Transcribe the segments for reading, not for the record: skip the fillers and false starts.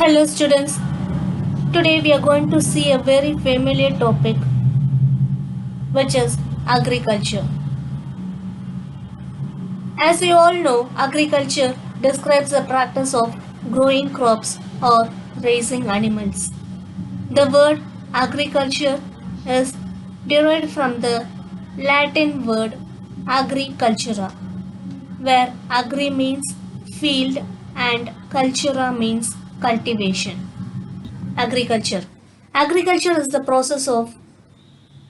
Hello students, today we are going to see a very familiar topic which is agriculture. As you all know, agriculture describes the practice of growing crops or raising animals. The word agriculture is derived from the Latin word agricultura, where agri means field and cultura means cultivation. Agriculture. Agriculture is the process of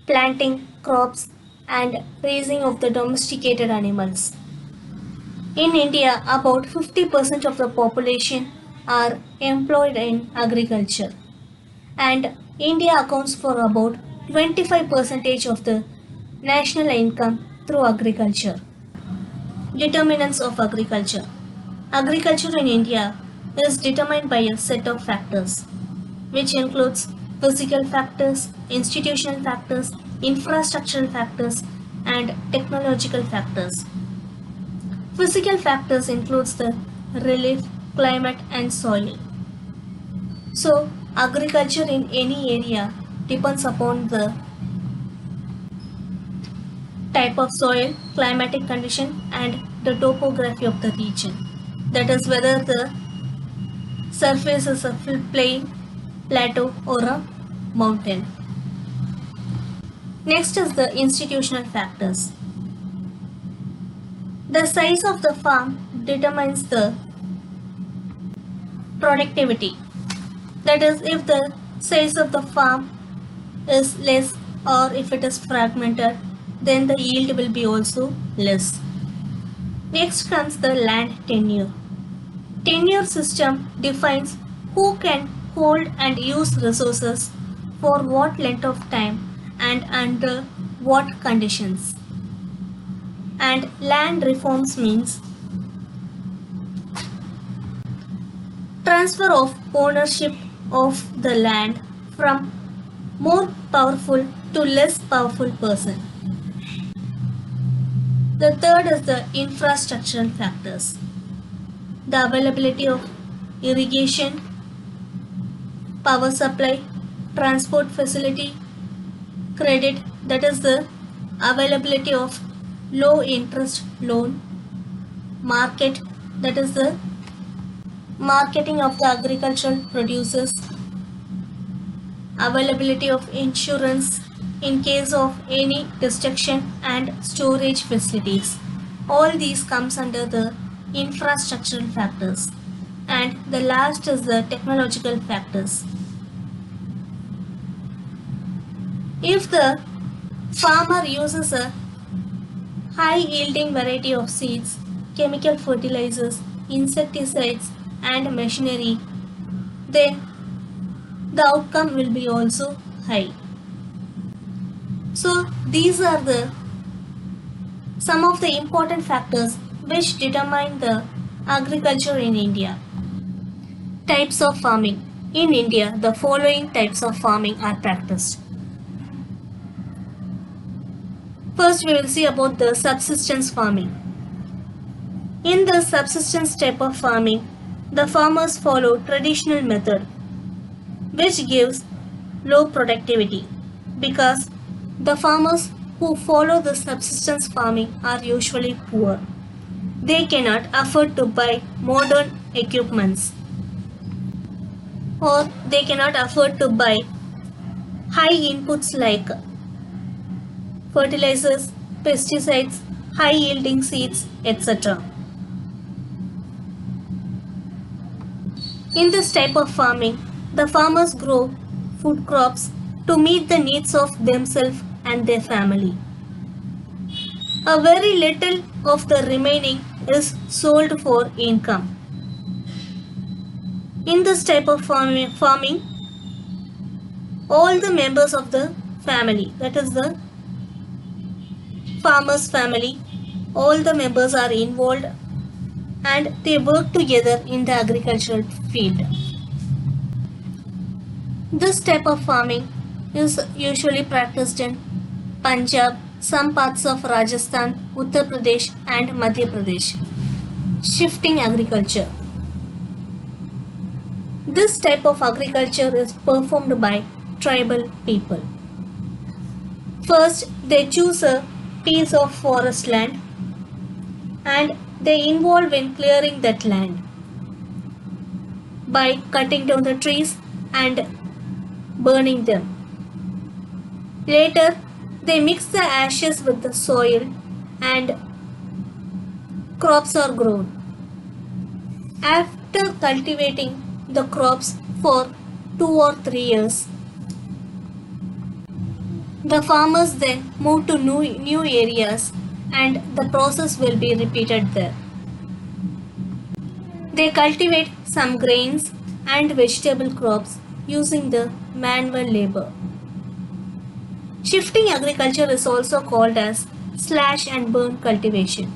planting crops and raising of the domesticated animals. In India, about 50% of the population are employed in agriculture, and India accounts for about 25% of the national income through agriculture. Determinants of agriculture. Agriculture in India is determined by a set of factors, which includes physical factors, institutional factors, infrastructural factors, and technological factors. Physical factors includes the relief, climate, and soil. So, agriculture in any area depends upon the type of soil, climatic condition, and the topography of the region. That is whether the surface is a plain, plateau, or a mountain. Next is the institutional factors. The size of the farm determines the productivity. That is, if the size of the farm is less or if it is fragmented, then the yield will be also less. Next comes the land tenure. Tenure system defines who can hold and use resources for what length of time and under what conditions. And land reforms means transfer of ownership of the land from more powerful to less powerful person. The third is the infrastructural factors. The availability of irrigation, power supply, transport facility, credit, that is the availability of low interest loan, market, that is the marketing of the agricultural produces, availability of insurance in case of any destruction, and storage facilities. All these comes under the infrastructural factors. And the last is the technological factors. If the farmer uses a high yielding variety of seeds, chemical fertilizers, insecticides, and machinery, then the outcome will be also high. So these are the some of the important factors which determine the agriculture in India. Types of farming. In India, the following types of farming are practiced. First, we will see about the subsistence farming. In the subsistence type of farming, the farmers follow traditional method, which gives low productivity because the farmers who follow the subsistence farming are usually poor. They cannot afford to buy modern equipments, or they cannot afford to buy high inputs like fertilizers, pesticides, high yielding seeds, etc. In this type of farming, the farmers grow food crops to meet the needs of themselves and their family. A very little of the remaining is sold for income. In this type of farming, all the members of the family, that is the farmer's family, all the members are involved and they work together in the agricultural field. This type of farming is usually practiced in Punjab, some parts of Rajasthan, Uttar Pradesh, and Madhya Pradesh. Shifting agriculture. This type of agriculture is performed by tribal people. First, they choose a piece of forest land and they involve in clearing that land by cutting down the trees and burning them. Later, they mix the ashes with the soil and crops are grown. After cultivating the crops for 2 or 3 years, the farmers then move to new areas and the process will be repeated there. They cultivate some grains and vegetable crops using the manual labor. Shifting agriculture is also called as slash and burn cultivation.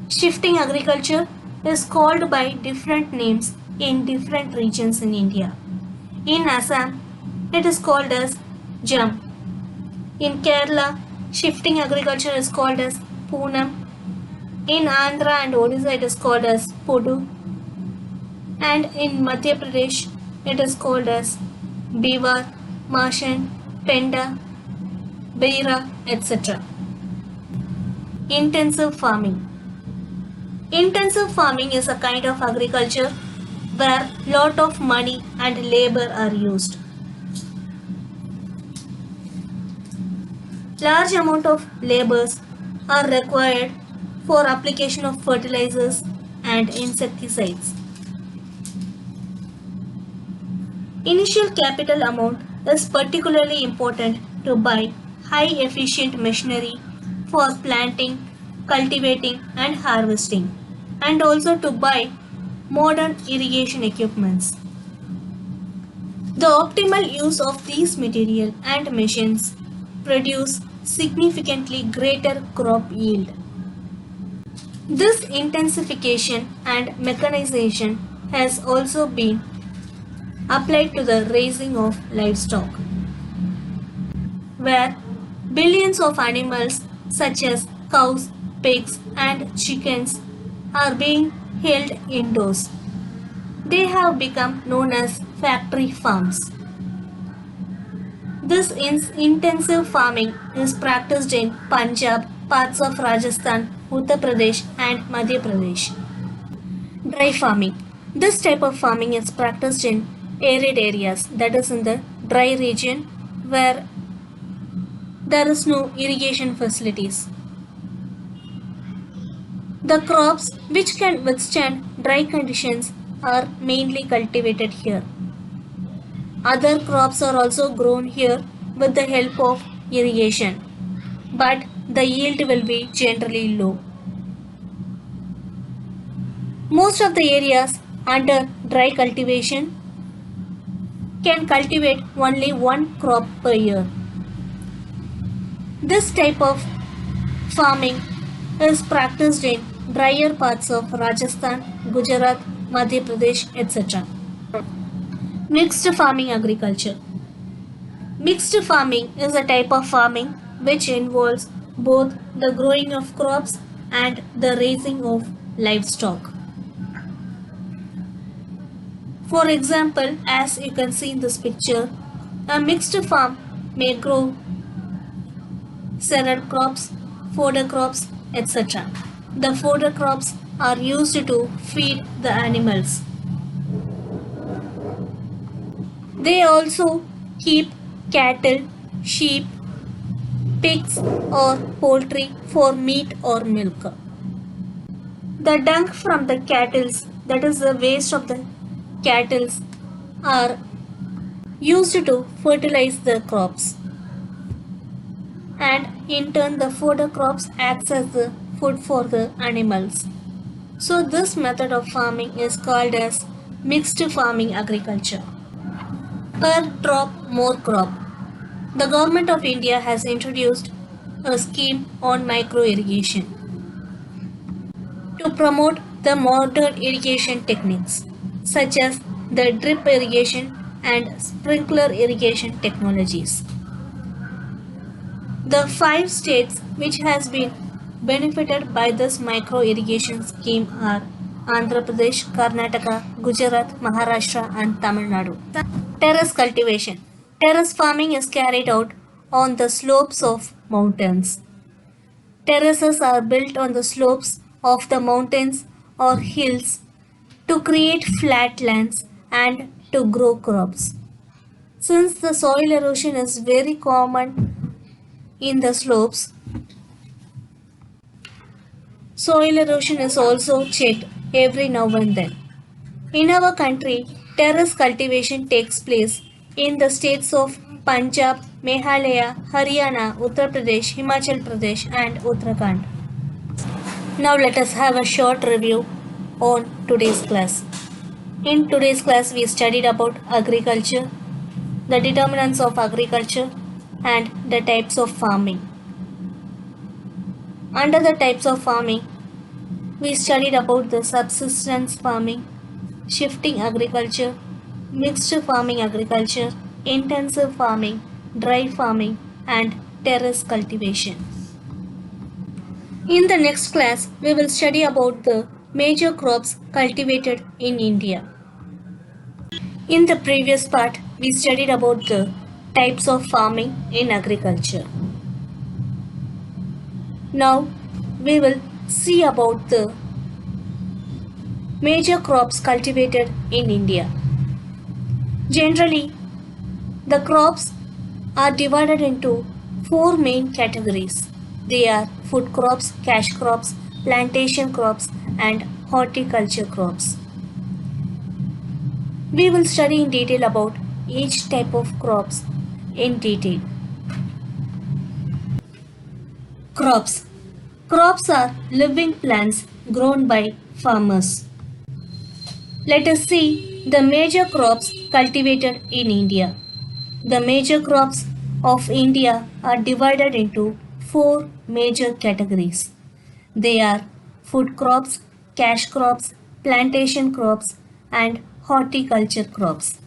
Shifting agriculture is called by different names in different regions in India. In Assam, it is called as Jam. In Kerala, shifting agriculture is called as Poonam. In Andhra and Odisha, it is called as Podu. And in Madhya Pradesh, it is called as Bivar, Mashan, Penda, Beira, etc. Intensive farming. Intensive farming is a kind of agriculture where lot of money and labor are used. Large amount of labors are required for application of fertilizers and insecticides. Initial capital amount is particularly important to buy high efficient machinery for planting, cultivating and harvesting, and also to buy modern irrigation equipments. The optimal use of these material and machines produce significantly greater crop yield. This intensification and mechanization has also been applied to the raising of livestock, where billions of animals such as cows, pigs and chickens are being held indoors. They have become known as factory farms. This intensive farming is practiced in Punjab, parts of Rajasthan, Uttar Pradesh and Madhya Pradesh. Dry farming. This type of farming is practiced in arid areas, that is in the dry region where there is no irrigation facilities. The crops which can withstand dry conditions are mainly cultivated here. Other crops are also grown here with the help of irrigation, but the yield will be generally low. Most of the areas under dry cultivation can cultivate only one crop per year. This type of farming is practiced in drier parts of Rajasthan, Gujarat, Madhya Pradesh, etc. Mixed farming agriculture. Mixed farming is a type of farming which involves both the growing of crops and the raising of livestock. For example, as you can see in this picture, a mixed farm may grow cereal crops, fodder crops, etc. The fodder crops are used to feed the animals. They also keep cattle, sheep, pigs or poultry for meat or milk. The dung from the cattle, that is the waste of the cattle, are used to fertilize the crops. And in turn the fodder crops acts as the food for the animals. So this method of farming is called as mixed farming agriculture. Per drop more crop. The government of India has introduced a scheme on micro irrigation to promote the modern irrigation techniques such as the drip irrigation and sprinkler irrigation technologies. The 5 states which has been benefited by this micro irrigation scheme are Andhra Pradesh, Karnataka, Gujarat, Maharashtra, and Tamil Nadu. Terrace cultivation. Terrace farming is carried out on the slopes of mountains. Terraces are built on the slopes of the mountains or hills to create flat lands and to grow crops. Since the soil erosion is very common in the slopes, soil erosion is also checked every now and then. In our country, terrace cultivation takes place in the states of Punjab, Meghalaya, Haryana, Uttar Pradesh, Himachal Pradesh, and Uttarakhand. Now let us have a short review on today's class. In today's class, we studied about agriculture, the determinants of agriculture, and the types of farming. Under the types of farming, we studied about the subsistence farming, shifting agriculture, mixed farming agriculture, intensive farming, dry farming, and terrace cultivation. In the next class, we will study about the major crops cultivated in India. In the previous part, we studied about the types of farming in agriculture. Now, we will see about the major crops cultivated in India. Generally, the crops are divided into four main categories. They are food crops, cash crops, plantation crops, and horticulture crops. We will study in detail about each type of crops in detail. Crops. Crops are living plants grown by farmers. Let us see the major crops cultivated in India. The major crops of India are divided into four major categories. They are food crops, cash crops, plantation crops, and horticulture crops.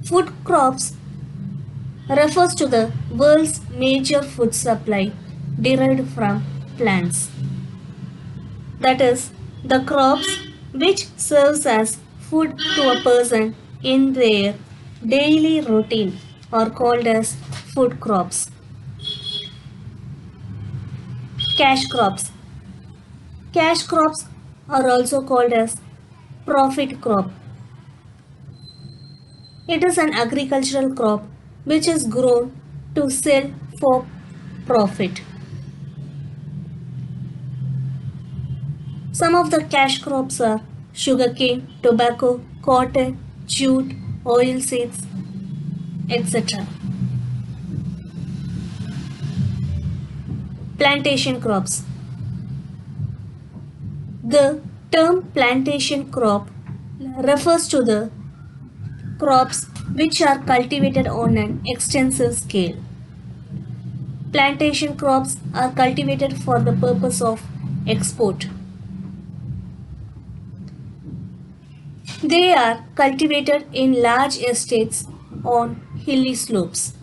Food crops refers to the world's major food supply derived from plants. That is, the crops which serves as food to a person in their daily routine are called as food crops. Cash crops. Cash crops are also called as profit crop. It is an agricultural crop which is grown to sell for profit. Some of the cash crops are sugarcane, tobacco, cotton, jute, oil seeds, etc. Plantation crops. The term plantation crop refers to the crops which are cultivated on an extensive scale. Plantation crops are cultivated for the purpose of export. They are cultivated in large estates on hilly slopes.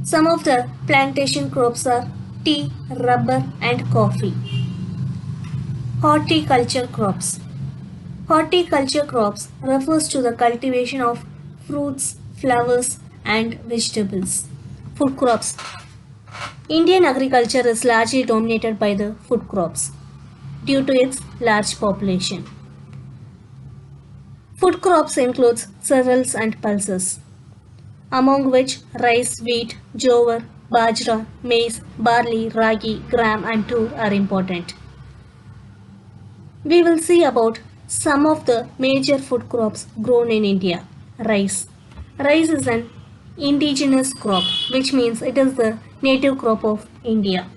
Some of the plantation crops are tea, rubber, and coffee. Horticulture crops. Horticulture crops refers to the cultivation of fruits, flowers, and vegetables. Food crops. Indian agriculture is largely dominated by the food crops due to its large population. Food crops includes cereals and pulses, among which rice, wheat, jowar, bajra, maize, barley, ragi, gram, and tur are important. We will see about some of the major food crops grown in India. Rice. Rice is an indigenous crop, which means it is the native crop of India.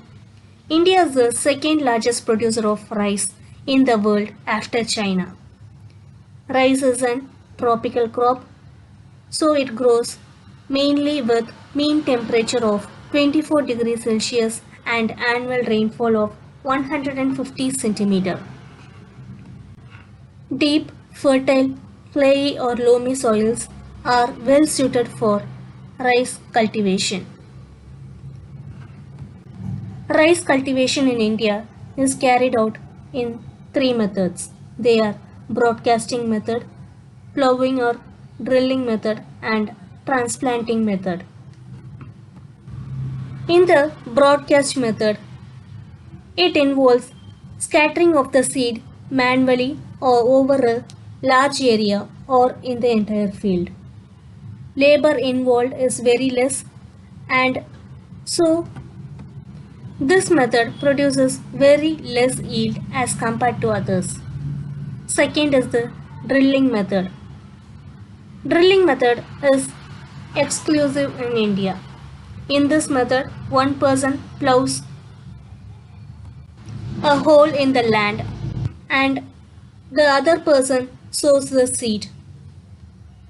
India is the second largest producer of rice in the world after China. Rice is an tropical crop, so it grows mainly with mean temperature of 24 degrees Celsius and annual rainfall of 150 centimeter. Deep, fertile, clayey or loamy soils are well suited for rice cultivation. Rice cultivation in India is carried out in three methods. They are broadcasting method, plowing or drilling method, and transplanting method. In the broadcast method, it involves scattering of the seed manually or over a large area or in the entire field. Labor involved is very less, and so this method produces very less yield as compared to others. Second is the drilling method. Drilling method is exclusive in India. In this method, one person plows a hole in the land and the other person sows the seed.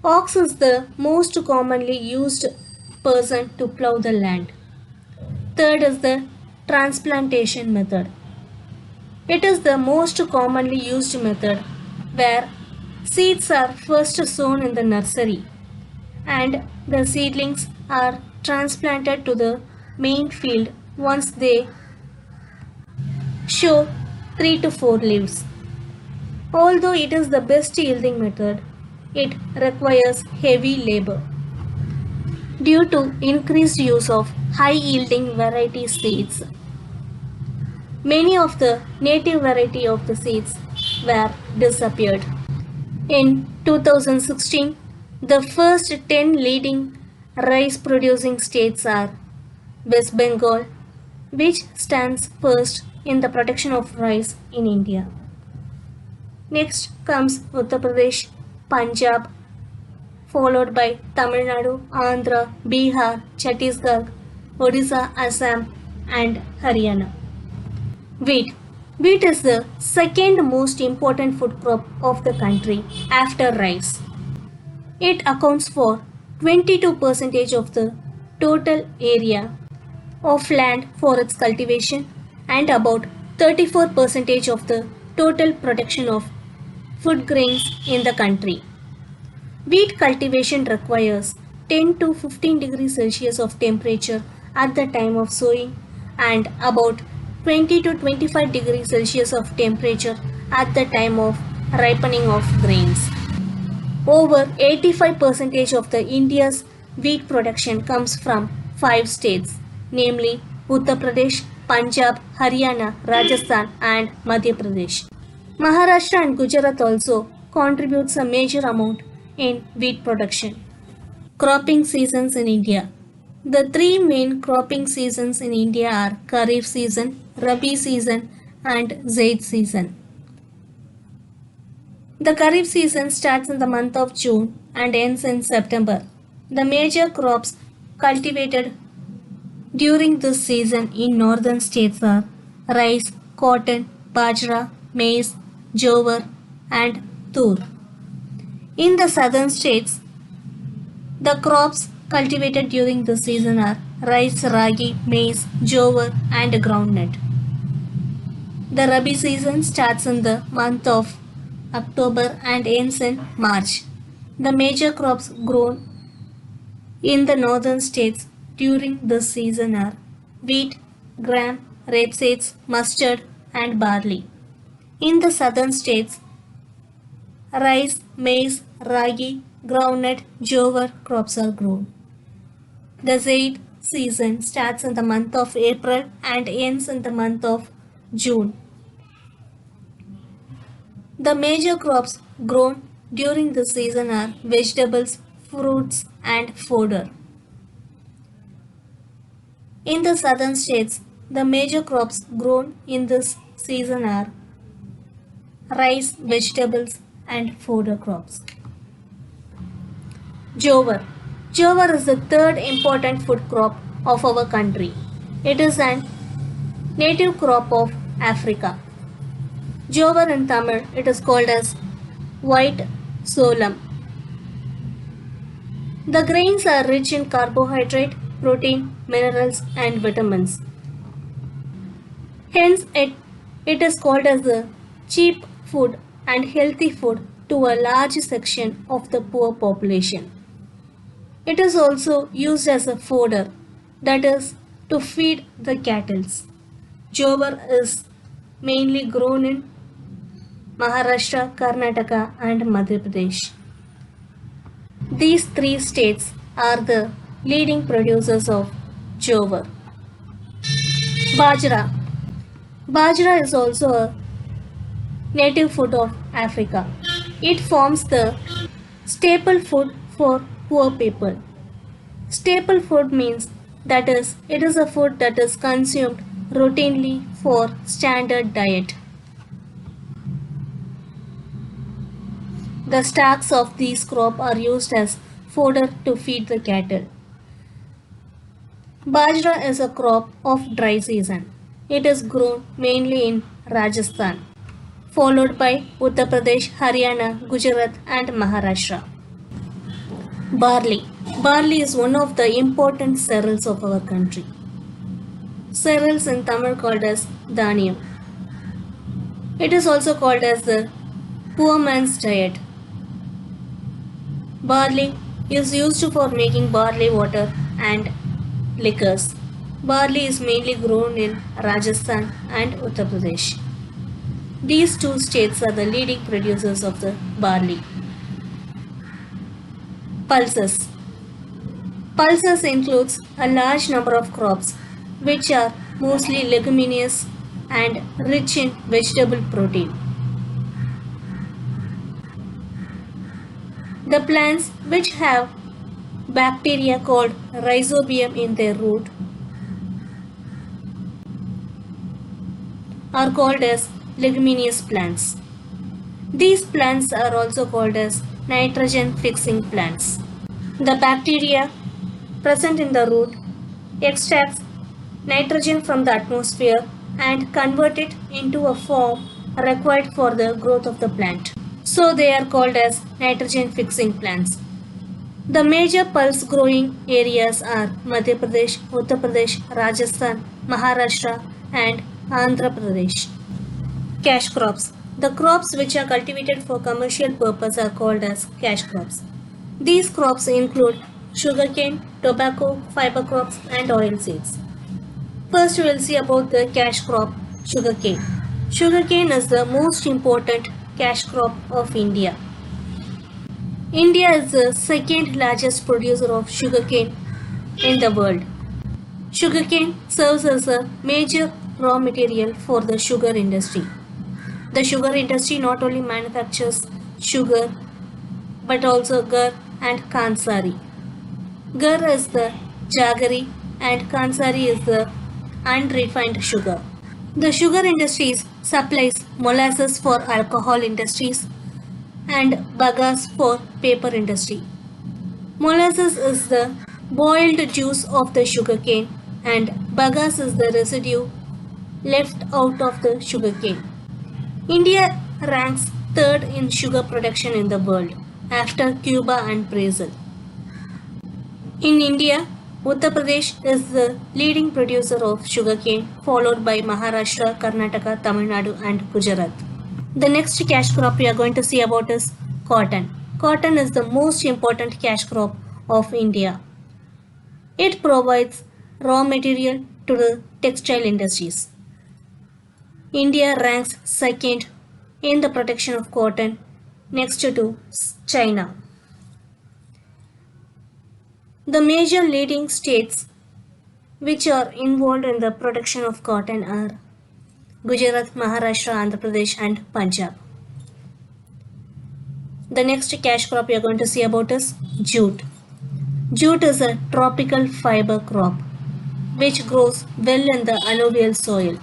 Ox is the most commonly used person to plow the land. Third is the transplantation method. It is the most commonly used method where seeds are first sown in the nursery and the seedlings are transplanted to the main field once they show 3 to 4 leaves. Although it is the best yielding method, it requires heavy labor. Due to increased use of high yielding variety seeds, many of the native variety of the seeds were disappeared. In 2016, the first 10 leading rice producing states are West Bengal, which stands first in the production of rice in India. Next comes Uttar Pradesh, Punjab, followed by Tamil Nadu, Andhra, Bihar, Chhattisgarh, Odisha, Assam, and Haryana. Wheat. Wheat is the second most important food crop of the country after rice. It accounts for 22% of the total area of land for its cultivation and about 34% of the total production of food grains in the country. Wheat cultivation requires 10 to 15 degrees Celsius of temperature at the time of sowing and about 20 to 25 degrees Celsius of temperature at the time of ripening of grains. Over 85% of the India's wheat production comes from 5 states, namely Uttar Pradesh, Punjab, Haryana, Rajasthan and Madhya Pradesh. Maharashtra and Gujarat also contributes a major amount in wheat production. Cropping seasons in India. The three main cropping seasons in India are Kharif season, Rabi season and Zaid season. The Kharif season starts in the month of June and ends in September. The major crops cultivated during this season in northern states are rice, cotton, bajra, maize, jowar and tur. In the southern states, the crops cultivated during this season are rice, ragi, maize, jowar and groundnut. The Rabi season starts in the month of October and ends in March. The major crops grown in the northern states during this season are wheat, gram, rapeseeds, mustard and barley. In the southern states, rice, maize, ragi, groundnut, jowar crops are grown. The Zaid season starts in the month of April and ends in the month of June. The major crops grown during this season are vegetables, fruits and fodder. In the southern states, the major crops grown in this season are rice, vegetables and fodder crops. Jowar. Jowar is the third important food crop of our country. It is an native crop of Africa. Jowar in Tamil, it is called as white solam. The grains are rich in carbohydrate, protein, minerals and vitamins. Hence, it is called as a cheap food and healthy food to a large section of the poor population. It is also used as a fodder, that is, to feed the cattle. Jowar is mainly grown in Maharashtra, Karnataka, and Madhya Pradesh. These three states are the leading producers of jowar. Bajra. Bajra is also a native food of Africa. It forms the staple food for poor people. Staple food means that is, it is a food that is consumed routinely for standard diet. The stalks of these crop are used as fodder to feed the cattle. Bajra is a crop of dry season. It is grown mainly in Rajasthan, followed by Uttar Pradesh, Haryana, Gujarat, and Maharashtra. Barley. Barley is one of the important cereals of our country. Cereals in Tamil called as Dhaniyam. It is also called as the poor man's diet. Barley is used for making barley water and liquors. Barley is mainly grown in Rajasthan and Uttar Pradesh. These two states are the leading producers of the barley. Pulses. Pulses includes a large number of crops which are mostly leguminous and rich in vegetable protein. The plants which have bacteria called rhizobium in their root are called as leguminous plants. These plants are also called as nitrogen fixing plants. The bacteria present in the root extracts nitrogen from the atmosphere and convert it into a form required for the growth of the plant. So they are called as nitrogen fixing plants. The major pulse growing areas are Madhya Pradesh, Uttar Pradesh, Rajasthan, Maharashtra, and Andhra Pradesh. Cash crops. The crops which are cultivated for commercial purpose are called as cash crops. These crops include sugarcane, tobacco, fiber crops, and oilseeds. First, we will see about the cash crop, sugarcane. Sugarcane is the most important cash crop of India. India is the second largest producer of sugarcane in the world. Sugarcane serves as a major raw material for the sugar industry. The sugar industry not only manufactures sugar but also gur and kansari. Gur is the jaggery and kansari is the unrefined sugar. The sugar industries supplies molasses for alcohol industries and bagasse for paper industry. Molasses is the boiled juice of the sugarcane and bagasse is the residue left out of the sugarcane. India ranks third in sugar production in the world after Cuba and Brazil. In India, Uttar Pradesh is the leading producer of sugarcane, followed by Maharashtra, Karnataka, Tamil Nadu, and Gujarat. The next cash crop we are going to see about is cotton. Cotton is the most important cash crop of India. It provides raw material to the textile industries. India ranks second in the production of cotton next to China. The major leading states which are involved in the production of cotton are Gujarat, Maharashtra, Andhra Pradesh, and Punjab. The next cash crop we are going to see about is jute. Jute is a tropical fiber crop which grows well in the alluvial soil.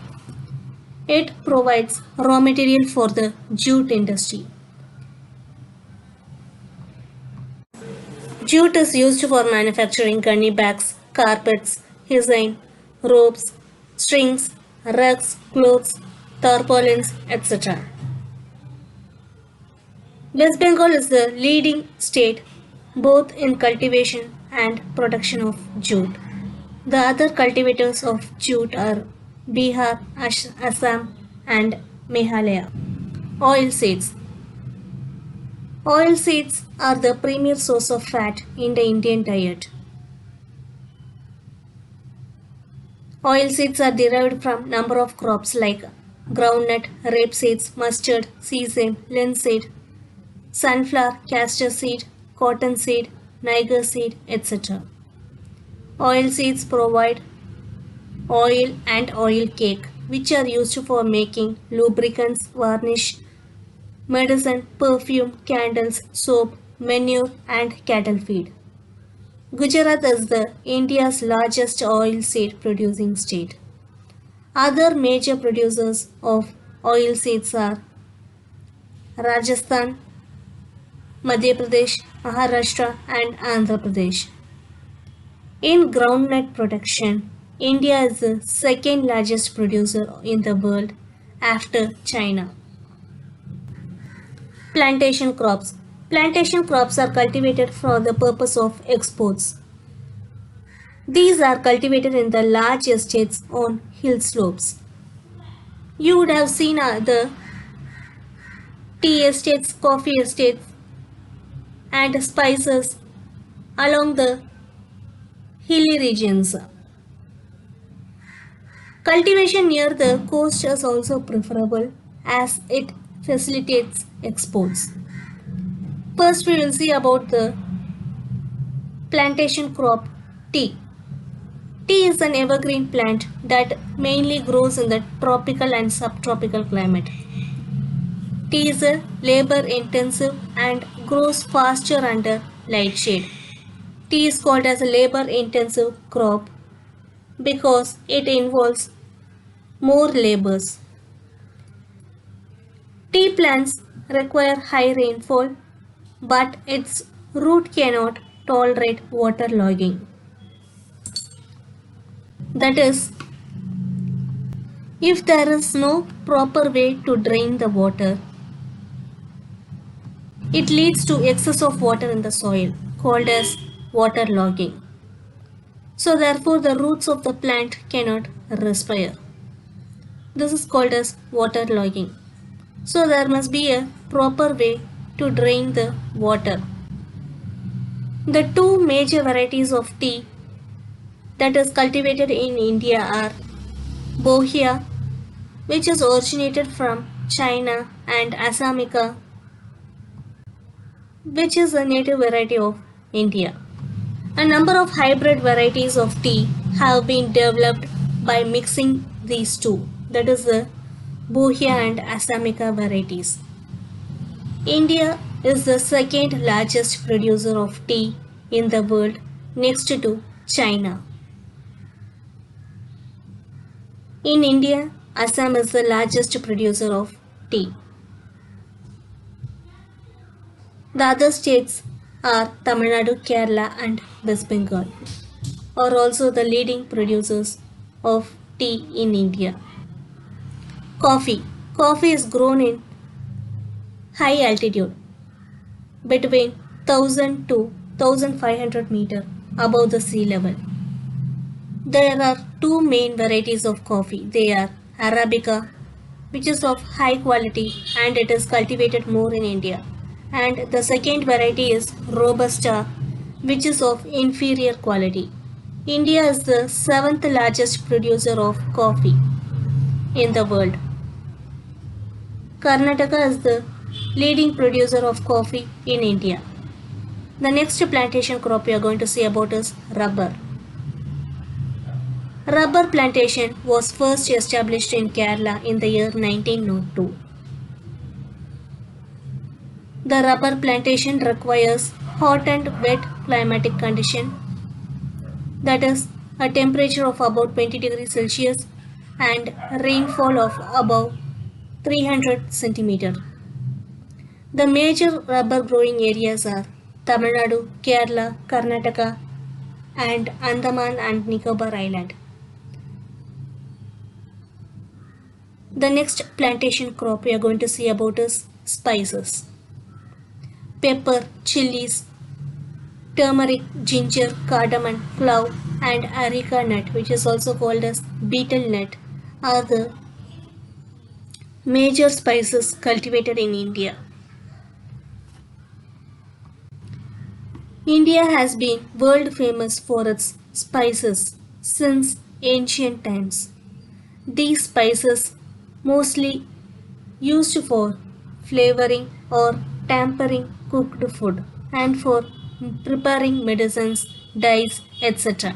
It provides raw material for the jute industry. Jute is used for manufacturing gunny bags, carpets, hosiery, ropes, strings, rugs, clothes, tarpaulins, etc. West Bengal is the leading state both in cultivation and production of jute. The other cultivators of jute are Bihar, Assam, and Meghalaya. Oilseeds. Oilseeds are the premier source of fat in the Indian diet. Oilseeds are derived from number of crops like groundnut, rapeseed, mustard, sesame, linseed, sunflower, castor seed, cottonseed, niger seed, etc. Oilseeds provide oil and oil cake, which are used for making lubricants, varnish, medicine, perfume, candles, soap, manure, and cattle feed. Gujarat is the India's largest oilseed producing state. Other major producers of oilseeds are Rajasthan, Madhya Pradesh, Maharashtra, and Andhra Pradesh. In groundnut production, India is the second largest producer in the world after China. Plantation crops. Plantation crops are cultivated for the purpose of exports. These are cultivated in the large estates on hill slopes. You would have seen the tea estates, coffee estates, and spices along the hilly regions. Cultivation near the coast is also preferable as it facilitates exports. First, we will see about the plantation crop tea. Tea is an evergreen plant that mainly grows in the tropical and subtropical climate. Tea is a labor intensive and grows faster under light shade. Tea is called as a labor intensive crop because it involves more labors. Tea plants require high rainfall, but its root cannot tolerate waterlogging. That is, if there is no proper way to drain the water, it leads to excess of water in the soil, called as waterlogging. So therefore the roots of the plant cannot respire. This is called as waterlogging. So there must be a proper way to drain the water. The two major varieties of tea that is cultivated in India are Bohea, which is originated from China, and Assamica, which is a native variety of India. A number of hybrid varieties of tea have been developed by mixing these two, that is the Bohea and Assamica varieties. India is the second largest producer of tea in the world next to China. In India, Assam is the largest producer of tea. The other states are Tamil Nadu, Kerala, and West Bengal, are also the leading producers of tea in India. Coffee. Coffee is grown in high altitude between 1000 to 1500 meter above the sea level. There are two main varieties of coffee. They are Arabica, which is of high quality and it is cultivated more in India. And the second variety is Robusta, which is of inferior quality. India is the seventh largest producer of coffee in the world. Karnataka is the leading producer of coffee in India. The next plantation crop we are going to see about is rubber. Rubber plantation was first established in Kerala in the year 1902. The rubber plantation requires hot and wet climatic condition, that is a temperature of about 20 degrees Celsius and rainfall of above 300 centimeter. The major rubber growing areas are Tamil Nadu, Kerala, Karnataka, and Andaman and Nicobar Island. The next plantation crop we are going to see about is spices. Pepper, chilies, turmeric, ginger, cardamom, clove, and areca nut, which is also called as betel nut, are the major spices cultivated in India. India has been world famous for its spices since ancient times. These spices mostly used for flavoring or tempering cooked food and for preparing medicines, dyes, etc.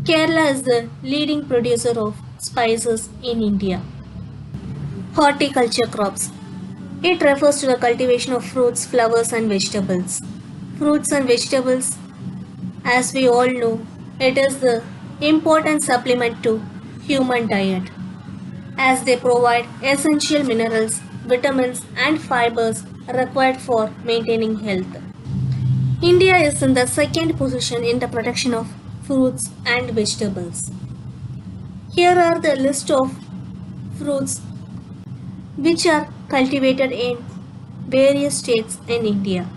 Kerala is the leading producer of spices in India. Horticulture crops. It refers to the cultivation of fruits, flowers, and vegetables. Fruits and vegetables, as we all know, it is the important supplement to human diet as they provide essential minerals, vitamins, and fibers required for maintaining health. India is in the second position in the production of fruits and vegetables. Here are the list of fruits which are cultivated in various states in India.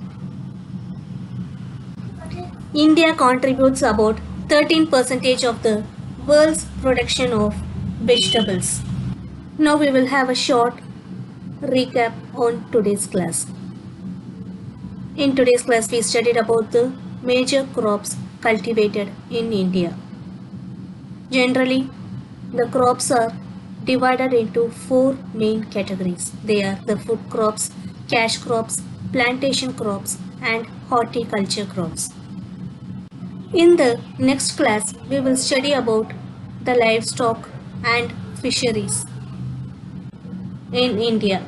India contributes about 13% of the world's production of vegetables. Now we will have a short recap on today's class. In today's class we studied about the major crops cultivated in India. Generally, the crops are divided into four main categories. They are the food crops, cash crops, plantation crops, and horticulture crops. In the next class, we will study about the livestock and fisheries in India.